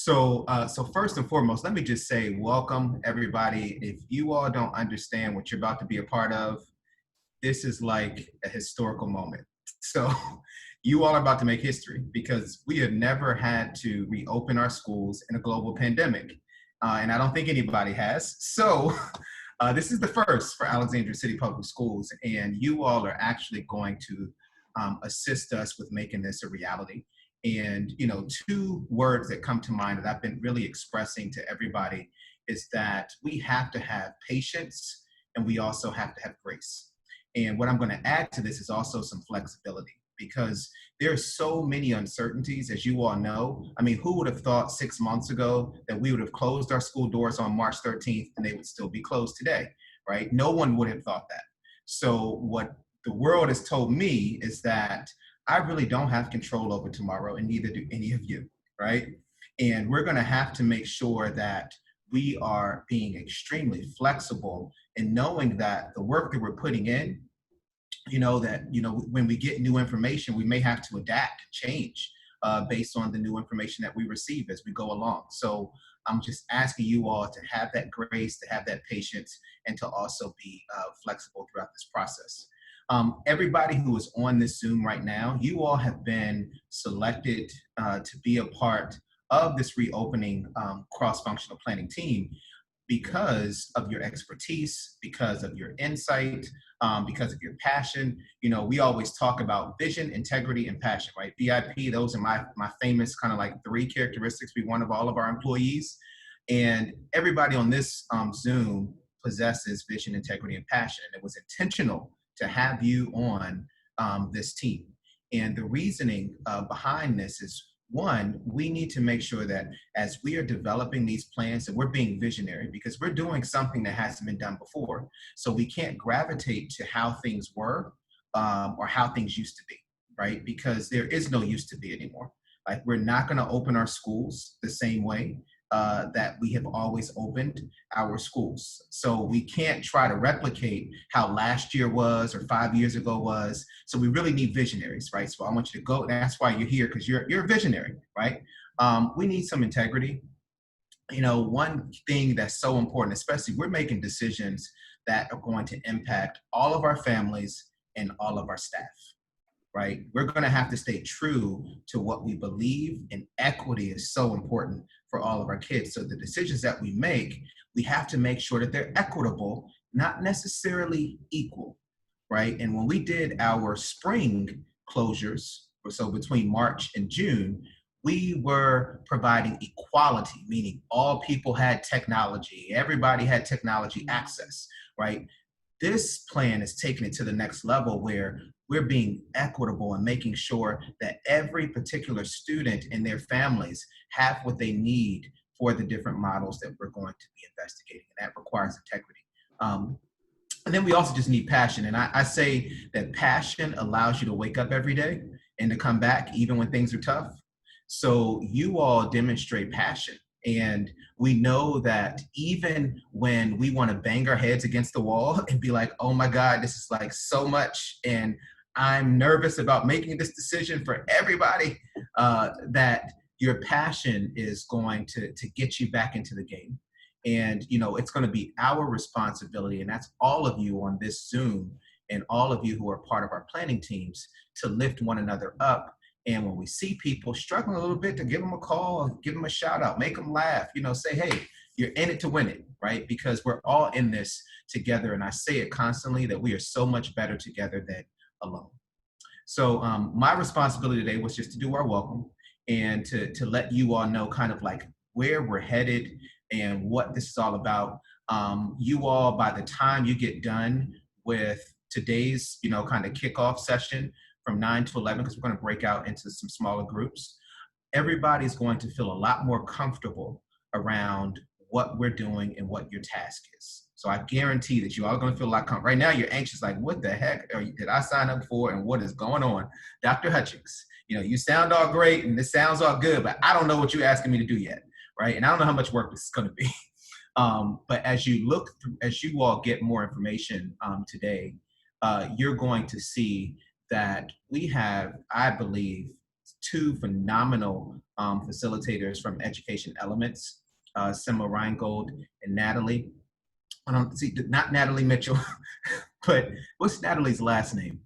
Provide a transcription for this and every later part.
So first and foremost, let me just say welcome, everybody. If you all don't understand what you're about to be a part of, this is like a historical moment. So you all are about to make history because we have never had to reopen our schools in a global pandemic. And I don't think anybody has. So this is the first for Alexandria City Public Schools, and you all are actually going to assist us with making this a reality. And two words that come to mind that I've been really expressing to everybody is that we have to have patience and we also have to have grace. And what I'm going to add to this is also some flexibility because there are so many uncertainties, as you all know. I mean, who would have thought 6 months ago that we would have closed our school doors on March 13th and they would still be closed today, right? No one would have thought that. So what the world has told me is that I really don't have control over tomorrow, and neither do any of you, right? And we're going to have to make sure that we are being extremely flexible and knowing that the work that we're putting in, when we get new information, we may have to adapt, change based on the new information that we receive as we go along. So I'm just asking you all to have that grace, to have that patience, and to also be flexible throughout this process. Everybody who is on this Zoom right now, you all have been selected to be a part of this reopening cross-functional planning team because of your expertise, because of your insight, because of your passion. We always talk about vision, integrity, and passion, right? VIP, those are my famous kind of like three characteristics we want of all of our employees. And everybody on this Zoom possesses vision, integrity, and passion. And it was intentional to have you on this team. And the reasoning behind this is, one, we need to make sure that as we are developing these plans, that we're being visionary because we're doing something that hasn't been done before. So we can't gravitate to how things were or how things used to be, right? Because there is no used to be anymore. Like, we're not going to open our schools the same way that we have always opened our schools. So we can't try to replicate how last year was or 5 years ago was. So we really need visionaries, right? So I want you to go. That's why you're here, because you're a visionary, right? We need some integrity. One thing that's so important, especially we're making decisions that are going to impact all of our families and all of our staff. Right? We're going to have to stay true to what we believe, and equity is so important for all of our kids. So the decisions that we make, we have to make sure that they're equitable, not necessarily equal, right? And when we did our spring closures, so between March and June, we were providing equality, meaning all people had technology, everybody had technology access, right? This plan is taking it to the next level where we're being equitable and making sure that every particular student and their families have what they need for the different models that we're going to be investigating. And that requires integrity. And then we also just need passion. And I say that passion allows you to wake up every day and to come back even when things are tough. So you all demonstrate passion. And we know that even when we want to bang our heads against the wall and be like, oh my God, this is like so much, and I'm nervous about making this decision for everybody, that your passion is going to get you back into the game. And, it's going to be our responsibility, and that's all of you on this Zoom and all of you who are part of our planning teams, to lift one another up. And when we see people struggling a little bit, to give them a call, give them a shout out, make them laugh, say, hey, you're in it to win it, right? Because we're all in this together. And I say it constantly that we are so much better together than alone. So my responsibility today was just to do our welcome and to let you all know kind of like where we're headed and what this is all about. You all, by the time you get done with today's, kind of kickoff session from 9 to 11, because we're going to break out into some smaller groups, everybody's going to feel a lot more comfortable around what we're doing and what your task is. So I guarantee that you all are going to feel a lot comfortable. Right now, you're anxious, like, what the heck did I sign up for and what is going on? Dr. Hutchings, you sound all great and this sounds all good, but I don't know what you're asking me to do yet, right? And I don't know how much work this is going to be. But as you all get more information today, you're going to see that we have, I believe, two phenomenal facilitators from Education Elements, Sima Reingold and Natalie. I don't see, not Natalie Mitchell, but what's Natalie's last name?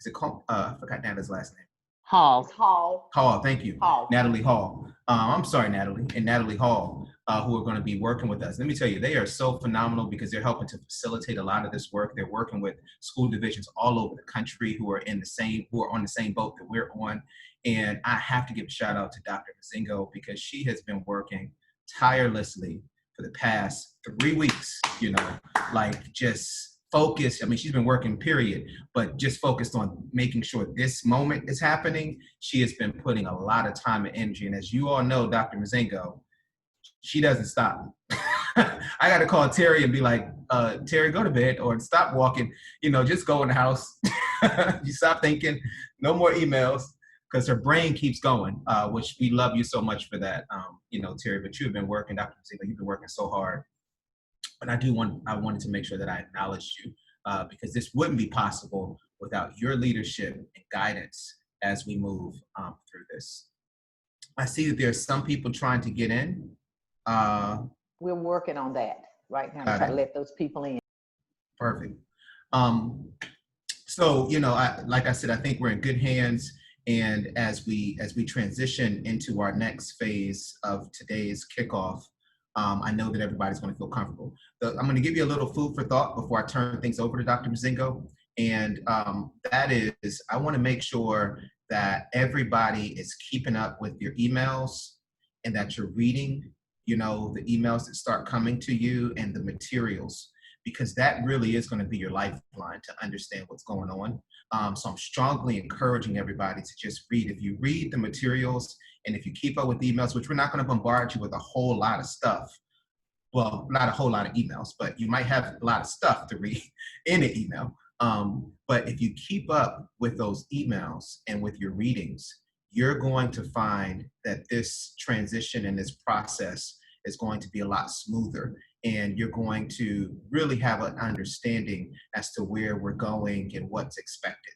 Is it called? I forgot Natalie's last name. Hall. Hall, thank you. Hall. Natalie Hall. I'm sorry, Natalie, and Natalie Hall, who are going to be working with us. Let me tell you, they are so phenomenal because they're helping to facilitate a lot of this work. They're working with school divisions all over the country who are on the same boat that we're on. And I have to give a shout out to Dr. Mazingo because she has been working tirelessly for the past 3 weeks, like just focused. I mean, she's been working, period, but just focused on making sure this moment is happening. She has been putting a lot of time and energy. And as you all know, Dr. Mazingo, she doesn't stop. I got to call Terry and be like, Terry, go to bed or stop walking, just go in the house. You stop thinking, no more emails, because her brain keeps going, which we love you so much for that, Terry, but you've been working, Dr. Mazingo, you've been working so hard. But I wanted to make sure that I acknowledged you because this wouldn't be possible without your leadership and guidance as we move through this. I see that there's some people trying to get in. We're working on that right now to try to let those people in. Perfect. So, like I said, I think we're in good hands. And as we transition into our next phase of today's kickoff, I know that everybody's going to feel comfortable. I'm going to give you a little food for thought before I turn things over to Dr. Mazingo. And that is, I want to make sure that everybody is keeping up with your emails and that you're reading, the emails that start coming to you and the materials, because that really is going to be your lifeline to understand what's going on. So I'm strongly encouraging everybody to just read. If you read the materials and if you keep up with emails, which we're not going to bombard you with a whole lot of stuff, well, not a whole lot of emails, but you might have a lot of stuff to read in an email. But if you keep up with those emails and with your readings, you're going to find that this transition and this process is going to be a lot smoother. And you're going to really have an understanding as to where we're going and what's expected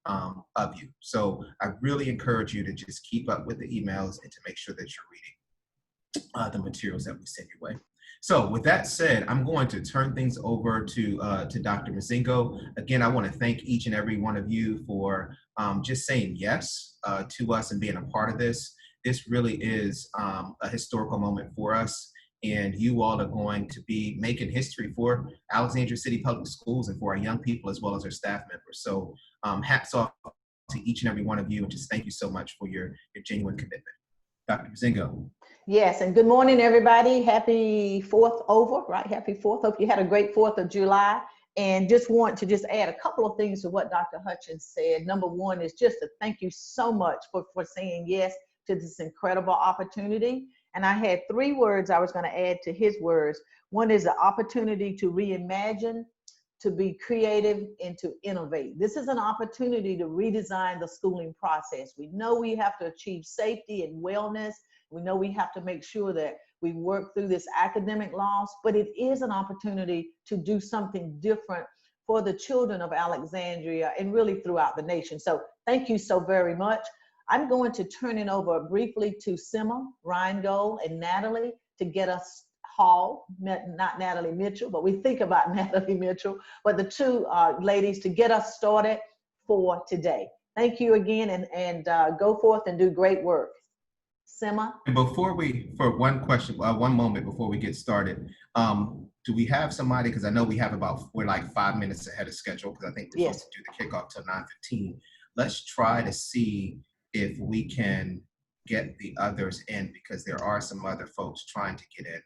of you. So I really encourage you to just keep up with the emails and to make sure that you're reading the materials that we send your way. So with that said, I'm going to turn things over to Dr. Mazingo. Again, I want to thank each and every one of you for just saying yes to us and being a part of this. This really is a historical moment for us. And you all are going to be making history for Alexandria City Public Schools and for our young people as well as our staff members. So hats off to each and every one of you, and just thank you so much for your genuine commitment. Dr. Mazingo. Yes, and good morning, everybody. Happy 4th over, right? Happy 4th. Hope you had a great 4th of July. And just want to add a couple of things to what Dr. Hutchins said. Number one is just to thank you so much for saying yes to this incredible opportunity. And I had 3 words I was going to add to his words. One is the opportunity to reimagine, to be creative, and to innovate. This is an opportunity to redesign the schooling process. We know we have to achieve safety and wellness. We know we have to make sure that we work through this academic loss, but it is an opportunity to do something different for the children of Alexandria and really throughout the nation. So thank you so very much. I'm going to turn it over briefly to Sima Reingold and Natalie to get us Hall, not Natalie Mitchell, but we think about Natalie Mitchell, but the 2 ladies to get us started for today. Thank you again, and go forth and do great work. Sima? And for one question, one moment before we get started, do we have somebody, because I know we're like 5 minutes ahead of schedule, because I think we're supposed to do the kickoff till 9:15. Let's try to see if we can get the others in, because there are some other folks trying to get in.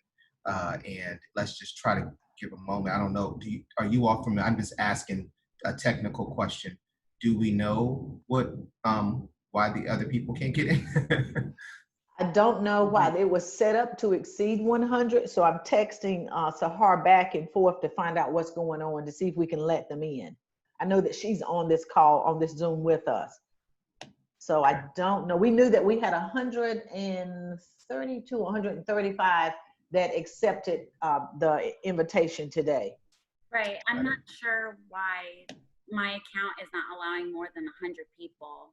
And let's just try to give a moment. I don't know, are you all familiar? I'm just asking a technical question. Do we know why the other people can't get in? I don't know why. It was set up to exceed 100, so I'm texting Sahar back and forth to find out what's going on, to see if we can let them in. I know that she's on this call, on this Zoom with us. So I don't know. We knew that we had 132, 135 that accepted the invitation today. Right. I'm not sure why my account is not allowing more than 100 people.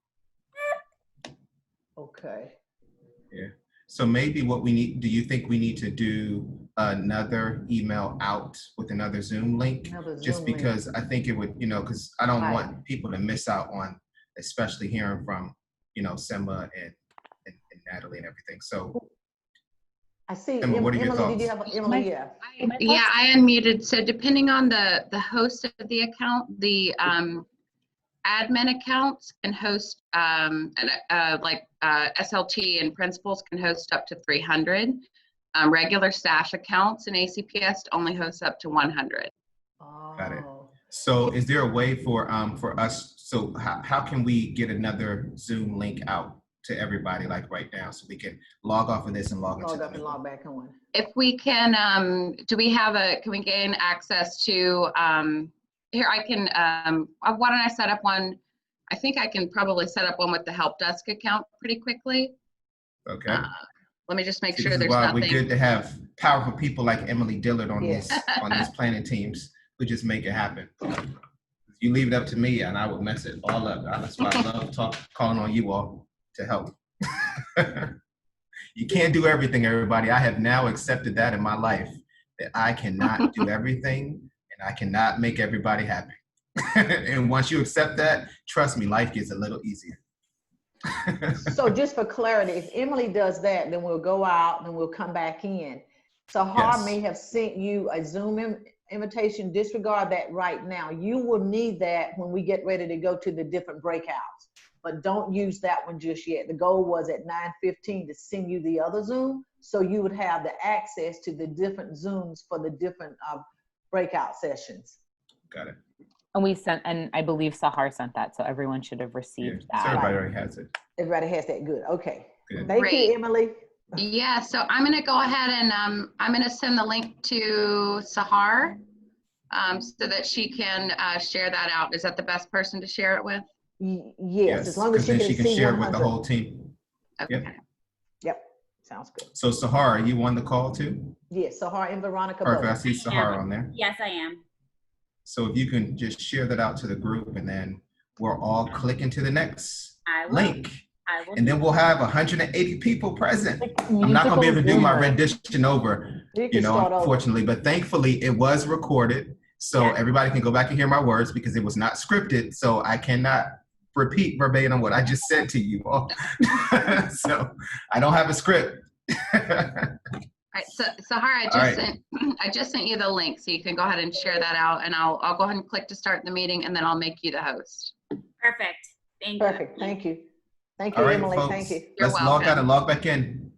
Okay. So maybe what we need, do you think we need to do another email out with another Zoom link? Another Just Zoom link. because I think it would, because I don't Right. want people to miss out on, especially hearing from, Sema and Natalie and everything. So I see. Emma, what are your Emily, did you thoughts? have, Emily, yeah. Yeah, I unmuted. So depending on the host of the account, the admin accounts can host, SLT and principals can host up to 300. Regular staff accounts in ACPS only hosts up to 100. Got it. Oh. So is there a way for us, so how can we get another Zoom link out to everybody like right now so we can log off of this and log into Log the up and new log one? back on. If we can, can we gain access to, here I can, why don't I set up one? I think I can probably set up one with the help desk account pretty quickly. Okay. Let me just make See, sure this is there's why nothing. we're good to have powerful people like Emily Dillard on Yes. these planning teams who just make it happen. You leave it up to me and I would mess it all up. That's why I love calling on you all to help. You can't do everything, everybody. I have now accepted that in my life, that I cannot do everything and I cannot make everybody happy. And once you accept that, trust me, life gets a little easier. So just for clarity, if Emily does that, then we'll go out and we'll come back in. Sahar Yes. may have sent you a Zoom invitation. Disregard that right now. You will need that when we get ready to go to the different breakouts, but don't use that one just yet. The goal was at 9:15 to send you the other Zoom, so you would have the access to the different Zooms for the different breakout sessions. Got it. And we sent, and I believe Sahar sent that, so everyone should have Yeah. received So that. everybody already has it. Everybody has that. Good. Okay. Good. Thank Great. you, Emily. Yeah, so I'm gonna go ahead and I'm gonna send the link to Sahar so that she can share that out. Is that the best person to share it with? Yes, as long as 'cause then she can see share it with the 100. whole team. Okay. Yep. Yep. Sounds good. So Sahara, you on the call too? Yes, Sahar and Veronica Perfect. I both. see Sahara on there. Yes, I am. So if you can just share that out to the group and then we're all clicking to the next I will. link. I will. And then we'll have 180 people present. I'm not Musical gonna be able to do my Zoomer. rendition over, You can start over. unfortunately, but thankfully it was recorded. So Yeah. everybody can go back and hear my words because it was not scripted. So I cannot repeat verbatim what I just said to you all. So I don't have a script. All right, so Sahar, I just sent you the link, so you can go ahead and share that out, and I'll go ahead and click to start the meeting, and then I'll make you the host. Perfect. Thank you. Perfect. Thank you. Thank you, All right, Emily. folks. Thank you. You're Let's log out welcome. and log back in.